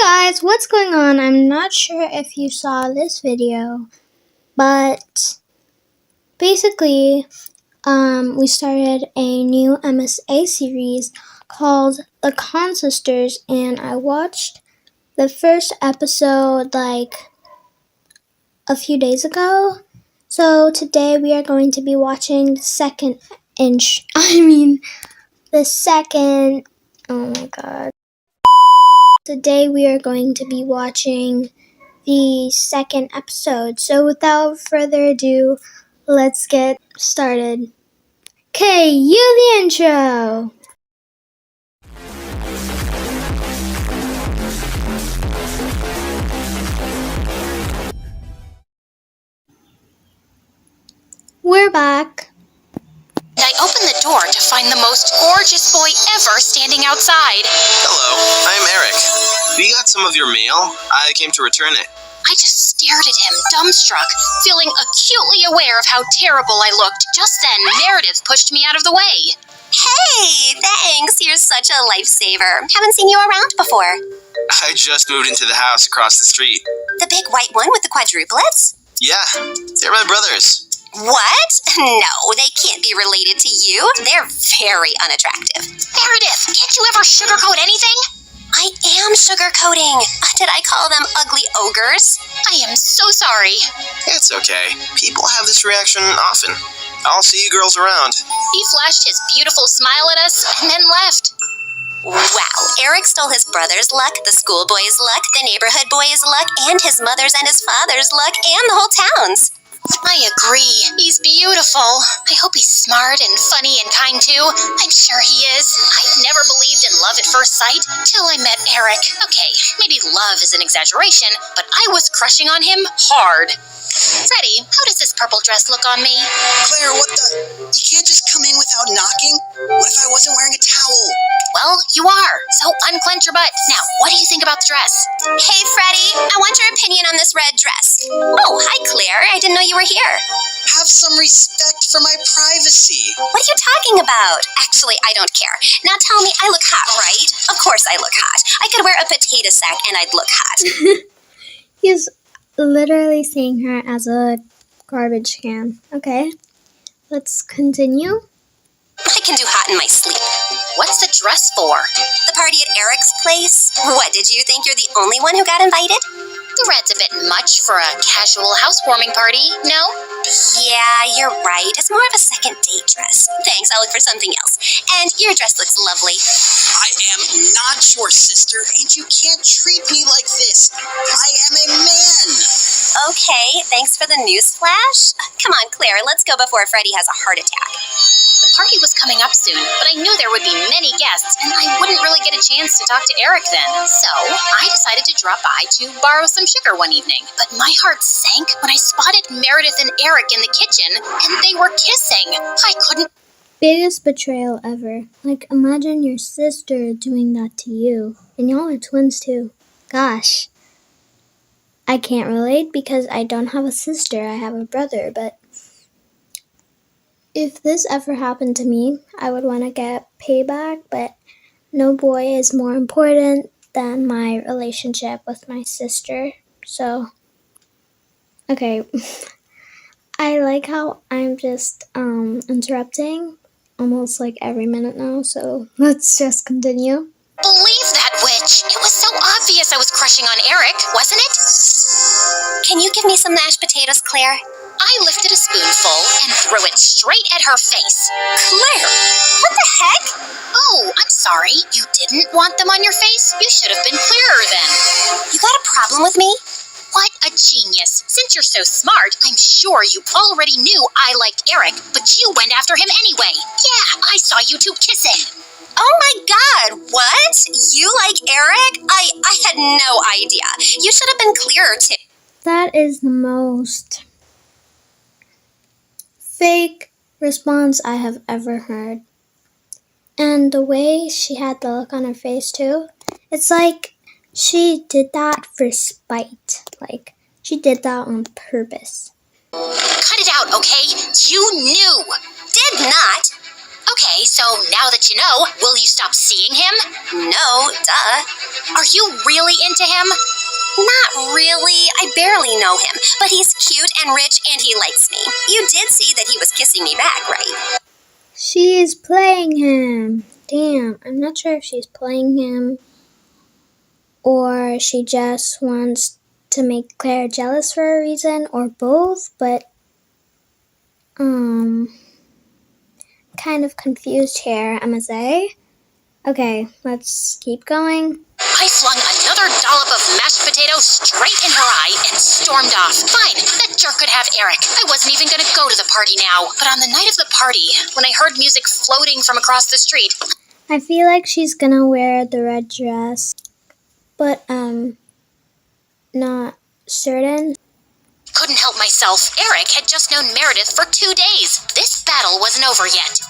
Guys, what's going on? I'm not sure if you saw this video, but basically, we started a new M.S.A series called The Con Sisters, and I watched the first episode like a few days ago. So today we are going to be watching the second, oh my god. Today we are going to be watching the second episode. So without further ado, let's get started. Okay, the intro. We're back. I opened the door to find the most gorgeous boy ever standing outside. Hello, I'm Eric. We got some of your mail. I came to return it. I just stared at him, dumbstruck, feeling acutely aware of how terrible I looked. Just then, Meredith pushed me out of the way. Hey, thanks. You're such a lifesaver. Haven't seen you around before. I just moved into the house across the street. The big white one with the quadruplets? Yeah, they're my brothers. What? No, they can't be related to you. They're very unattractive. Meredith, can't you ever sugarcoat anything? I am sugarcoating. Did I call them ugly ogres? I am so sorry. It's okay. People have this reaction often. I'll see you girls around. He flashed his beautiful smile at us and then left. Wow, Eric stole his brother's luck, the schoolboy's luck, the neighborhood boy's luck, and his mother's and his father's luck, and the whole town's. I agree. He's beautiful. I hope he's smart and funny and kind too. I'm sure he is. I never believed in love at first sight till I met Eric. Okay, maybe love is an exaggeration, but I was crushing on him hard. Freddie, how does this purple dress look on me? Claire, what the? You can't just come in without knocking? What if I wasn't wearing a towel? Well, you are. So unclench your butt. Now, what do you think about the dress? Hey, Freddie, I want your opinion on this red dress. Oh, hi, Claire. I didn't know you were here. Have some respect for my privacy. What are you talking about? Actually, I don't care. Now tell me, I look hot, right? Of course I look hot. I could wear a potato sack and I'd look hot. He's literally seeing her as a garbage can. Okay, let's continue. I can do hot in my sleep. What's the dress for? The party at Eric's place? What, did you think you're the only one who got invited? The red's a bit much for a casual housewarming party, no? Yeah, you're right. It's more of a second date dress. Thanks, I'll look for something else. And your dress looks lovely. I am not your sister, and you can't treat me like this. I am a man. Okay, thanks for the news flash. Come on, Claire, let's go before Freddie has a heart attack. The party was coming up soon, but I knew there would be many guests, and I wouldn't really get a chance to talk to Eric then. So, I decided to drop by to borrow some sugar one evening. But my heart sank when I spotted Meredith and Eric in the kitchen, and they were kissing. I couldn't... Biggest betrayal ever. Like, imagine your sister doing that to you. And y'all are twins too. Gosh. I can't relate because I don't have a sister. I have a brother, but if this ever happened to me, I would want to get payback, but no boy is more important than my relationship with my sister. So, okay. I like how I'm just interrupting almost like every minute now, so let's just continue. Believe that witch! It was so obvious I was crushing on Eric, wasn't it? Can you give me some mashed potatoes, Claire? I lifted a spoonful and threw it straight at her face. Claire, what the heck? Oh, I'm sorry. You didn't want them on your face? You should have been clearer then. You got a problem with me? What a genius. Since you're so smart, I'm sure you already knew I liked Eric, but you went after him anyway. Yeah, I saw you two kissing. Oh my god, what? You like Eric? I had no idea. You should have been clearer too. That is the most fake response I have ever heard. And the way she had the look on her face too, it's like she did that for spite. Like, she did that on purpose. Cut it out, okay? You knew. Did not. Okay, so now that you know, will you stop seeing him? No, duh. Are you really into him? Not really. I barely know him, but he's cute and rich and he likes me. You did see that he was kissing me back, right? She is playing him. Damn, I'm not sure if she's playing him or she just wants to make Claire jealous for a reason or both, but kind of confused here, M.S.A. Okay, let's keep going. I flung another dollop of mashed potato straight in her eye and stormed off. Fine, that jerk could have Eric. I wasn't even gonna go to the party now. But on the night of the party, when I heard music floating from across the street, I feel like she's gonna wear the red dress, but not certain. couldn't help myself. Eric had just known Meredith for 2 days. This battle wasn't over yet.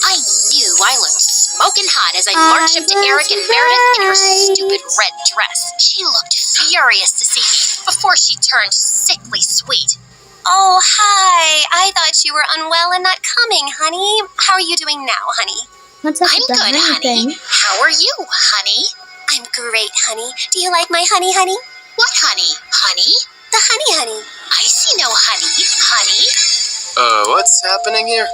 I knew I looked smoking hot as I marched up to Eric and Meredith in her stupid red dress. She looked furious to see me before she turned sickly sweet. Oh, hi. I thought you were unwell and not coming, honey. How are you doing now, honey? What's up I'm with the good, honey honey. thing? How are you, honey? I'm great, honey. Do you like my honey, honey? What honey? Honey? The honey. I see no honey, honey. What's happening here?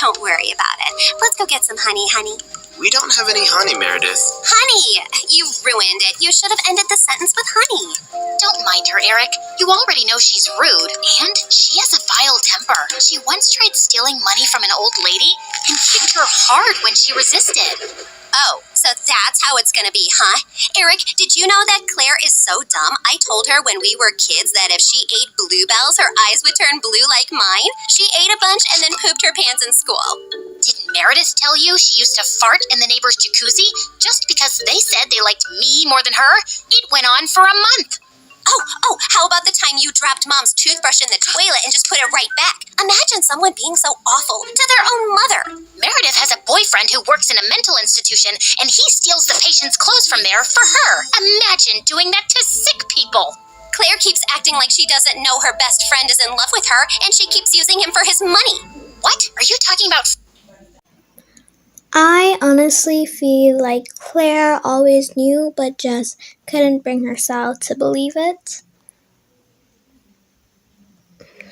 Don't worry about it. Let's go get some honey, honey. We don't have any honey, Meredith. Honey! You ruined it. You should have ended the sentence with honey. Don't mind her, Eric. You already know she's rude, and she has a vile temper. She once tried stealing money from an old lady and kicked her hard when she resisted. Oh, so that's how it's gonna be, huh? Eric, did you know that Claire is so dumb? I told her when we were kids that if she ate bluebells, her eyes would turn blue like mine. She ate a bunch and then pooped her pants in school. Didn't Meredith tell you she used to fart in the neighbor's jacuzzi just because they said they liked me more than her? It went on for a month. Oh, how about the time you dropped Mom's toothbrush in the toilet and just put it right back? Imagine someone being so awful to their own mother. Meredith has a boyfriend who works in a mental institution, and he steals the patient's clothes from there for her. Imagine doing that to sick people. Claire keeps acting like she doesn't know her best friend is in love with her, and she keeps using him for his money. What? Are you talking about? I honestly feel like Claire always knew but just couldn't bring herself to believe it.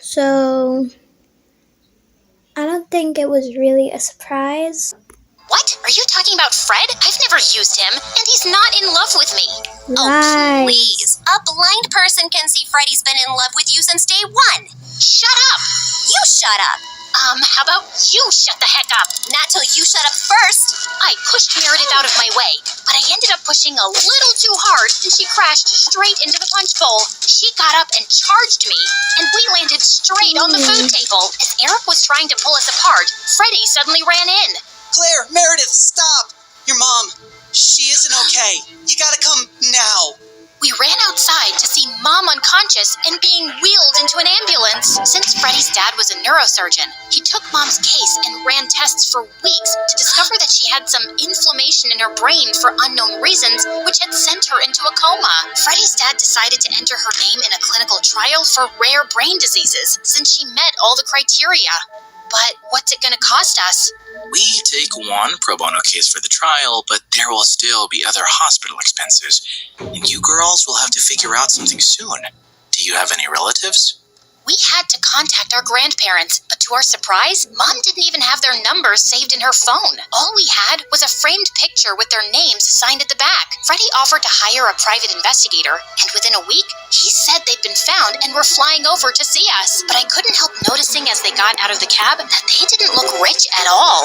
So, I don't think it was really a surprise. What? Are you talking about Fred? I've never used him, and he's not in love with me. Oh, Lies. please. A blind person can see Freddie's been in love with you since day one. Shut up! You shut up. How about you shut the heck up? Not till you shut up first. I pushed Meredith out of my way, but I ended up pushing a little too hard, and she crashed straight into the punch bowl. She got up and charged me, and we landed straight on the food table. As Eric was trying to pull us apart, Freddie suddenly ran in. Claire, Meredith, stop! Your mom, she isn't okay. You gotta come now. We ran outside to see Mom unconscious and being wheeled into an ambulance. Since Freddie's dad was a neurosurgeon, he took Mom's case and ran tests for weeks to discover that she had some inflammation in her brain for unknown reasons, which had sent her into a coma. Freddie's dad decided to enter her name in a clinical trial for rare brain diseases, since she met all the criteria. But what's it going to cost us? We take one pro bono case for the trial, but there will still be other hospital expenses. And you girls will have to figure out something soon. Do you have any relatives? We had to contact our grandparents, but to our surprise, Mom didn't even have their numbers saved in her phone. All we had was a framed picture with their names signed at the back. Freddie offered to hire a private investigator, and within a week, he said they'd been found and were flying over to see us. But I couldn't help noticing as they got out of the cab that they didn't look rich at all.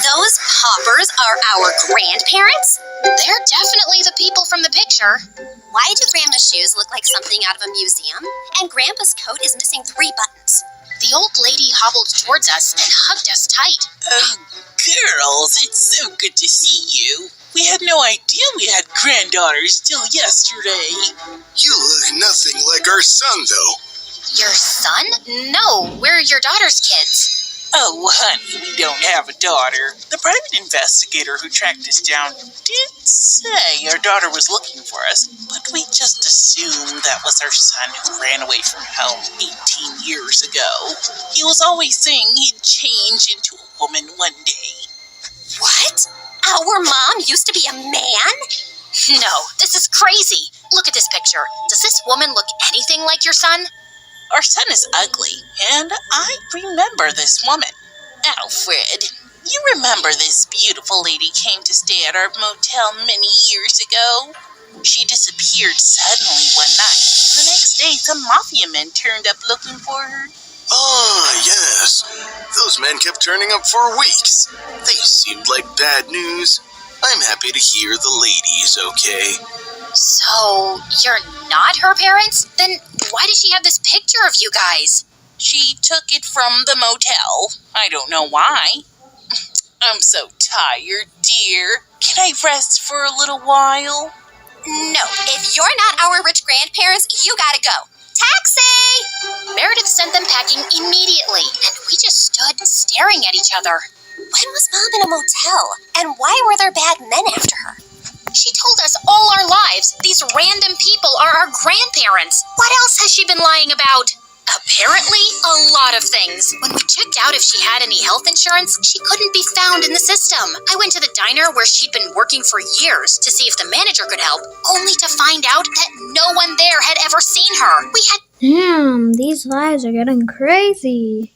Those paupers are our grandparents? They're definitely the people from the picture. Why do Grandma's shoes look like something out of a museum? And Grandpa's coat is missing 3 buttons. The old lady hobbled towards us and hugged us tight. Oh, girls, it's so good to see you. We had no idea we had granddaughters till yesterday. You look nothing like our son, though. Your son? No, we're your daughter's kids. Oh, honey, we don't have a daughter. The private investigator who tracked us down did say our daughter was looking for us, but we just assumed that was our son who ran away from home 18 years ago. He was always saying he'd change into a woman one day. What? Our mom used to be a man? No, this is crazy. Look at this picture. Does this woman look anything like your son? Our son is ugly, and I remember this woman. Alfred, you remember this beautiful lady came to stay at our motel many years ago? She disappeared suddenly one night. The next day, some mafia men turned up looking for her. Ah, yes. Those men kept turning up for weeks. They seemed like bad news. I'm happy to hear the lady's okay. So, you're not her parents? Then why does she have this picture of you guys? She took it from the motel. I don't know why. I'm so tired, dear. Can I rest for a little while? No, if you're not our rich grandparents, you gotta go. Taxi! Meredith sent them packing immediately, and we just stood staring at each other. When was Mom in a motel? And why were there bad men after her? She told us all our lives these random people are our grandparents. What else has she been lying about? Apparently, a lot of things. When we checked out if she had any health insurance, she couldn't be found in the system. I went to the diner where she'd been working for years to see if the manager could help, only to find out that no one there had ever seen her. We had Damn, these lives are getting crazy.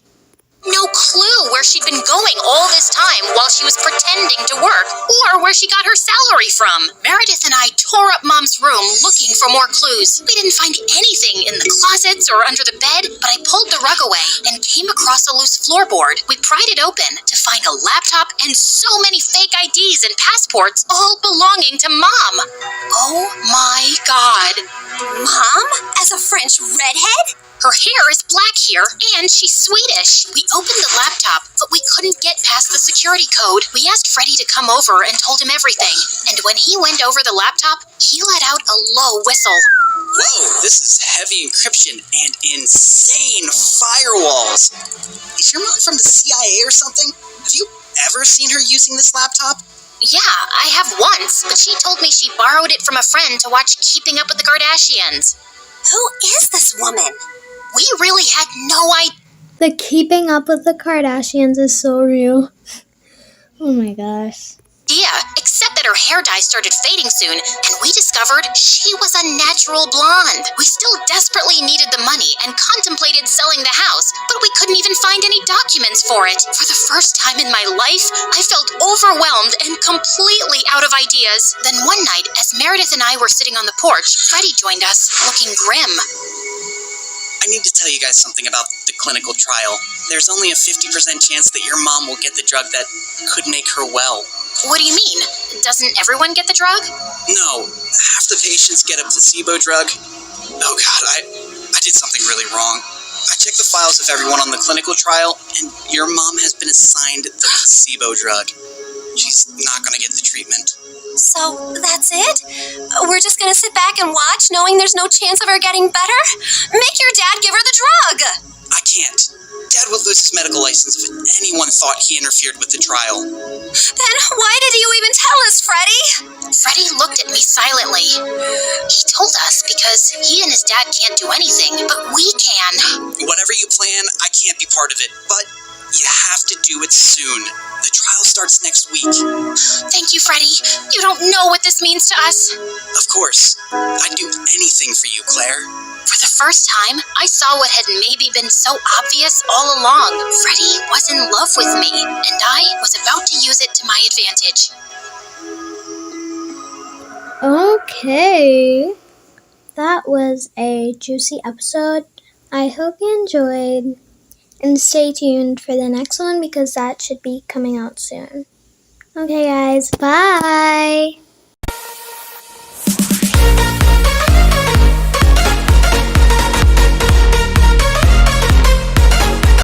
no clue where she'd been going all this time while she was pretending to work, or where she got her salary from. Meredith and I tore up Mom's room looking for more clues. We didn't find anything in the closets or under the bed, but I pulled the rug away and came across a loose floorboard. We pried it open to find a laptop and so many fake IDs and passports, all belonging to Mom. Oh my God. Mom? As a French redhead? Her hair is black here, and she's Swedish. We opened the laptop, but we couldn't get past the security code. We asked Freddie to come over and told him everything. And when he went over the laptop, he let out a low whistle. Whoa, this is heavy encryption and insane firewalls. Is your mom from the CIA or something? Have you ever seen her using this laptop? Yeah, I have once, but she told me she borrowed it from a friend to watch Keeping Up with the Kardashians. Who is this woman? We really had no idea. The Keeping Up with the Kardashians is so real. Oh my gosh. Except that her hair dye started fading soon, and we discovered she was a natural blonde. We still desperately needed the money and contemplated selling the house, but we couldn't even find any documents for it. For the first time in my life, I felt overwhelmed and completely out of ideas. Then one night, as Meredith and I were sitting on the porch, Freddie joined us, looking grim. I need to tell you guys something about the clinical trial. There's only a 50% chance that your mom will get the drug that could make her well. What do you mean? Doesn't everyone get the drug? No, half the patients get a placebo drug. Oh God, I did something really wrong. I checked the files of everyone on the clinical trial, and your mom has been assigned the placebo drug. She's not gonna get the treatment. So, that's it? We're just gonna sit back and watch, knowing there's no chance of her getting better? Make your dad give her the drug! I can't. Dad would lose his medical license if anyone thought he interfered with the trial. Then why did you even tell us, Freddie? Freddie looked at me silently. He told us because he and his dad can't do anything, but we can. Whatever you plan, I can't be part of it, but you have to do it soon. The trial starts next week. Thank you, Freddie. You don't know what this means to us. Of course. I'd do anything for you, Claire. For the first time, I saw what had maybe been so obvious all along. Freddie was in love with me, and I was about to use it to my advantage. Okay. That was a juicy episode. I hope you enjoyed. And stay tuned for the next one because that should be coming out soon. Okay, guys. Bye.